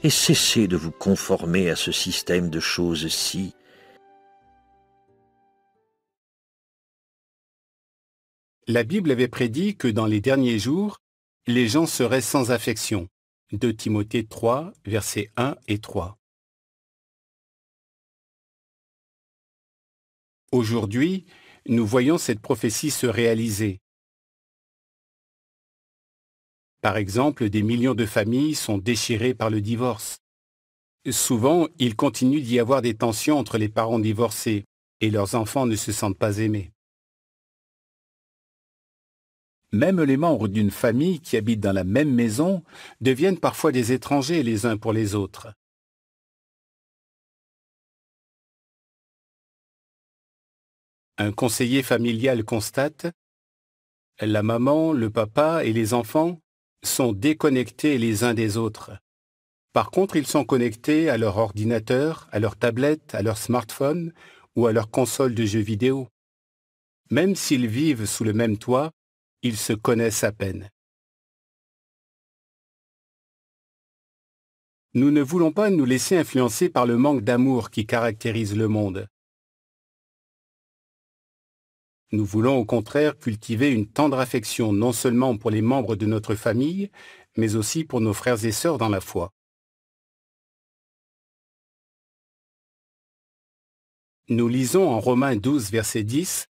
et cessez de vous conformer à ce système de choses-ci. La Bible avait prédit que dans les derniers jours, les gens seraient sans affection. 2 Timothée 3, versets 1 et 3. Aujourd'hui, nous voyons cette prophétie se réaliser. Par exemple, des millions de familles sont déchirées par le divorce. Souvent, il continue d'y avoir des tensions entre les parents divorcés et leurs enfants ne se sentent pas aimés. Même les membres d'une famille qui habitent dans la même maison deviennent parfois des étrangers les uns pour les autres. Un conseiller familial constate: la maman, le papa et les enfants sont déconnectés les uns des autres. Par contre, ils sont connectés à leur ordinateur, à leur tablette, à leur smartphone ou à leur console de jeux vidéo. Même s'ils vivent sous le même toit, ils se connaissent à peine. Nous ne voulons pas nous laisser influencer par le manque d'amour qui caractérise le monde. Nous voulons au contraire cultiver une tendre affection non seulement pour les membres de notre famille, mais aussi pour nos frères et sœurs dans la foi. Nous lisons en Romains 12, verset 10,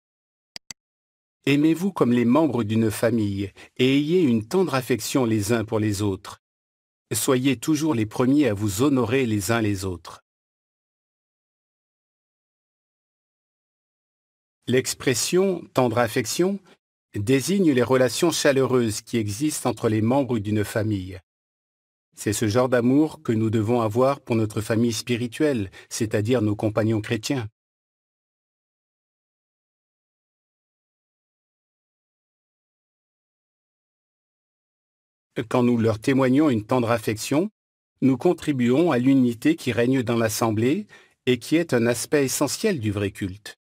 « Aimez-vous comme les membres d'une famille et ayez une tendre affection les uns pour les autres. Soyez toujours les premiers à vous honorer les uns les autres. » L'expression « tendre affection » désigne les relations chaleureuses qui existent entre les membres d'une famille. C'est ce genre d'amour que nous devons avoir pour notre famille spirituelle, c'est-à-dire nos compagnons chrétiens. Quand nous leur témoignons une tendre affection, nous contribuons à l'unité qui règne dans l'Assemblée et qui est un aspect essentiel du vrai culte.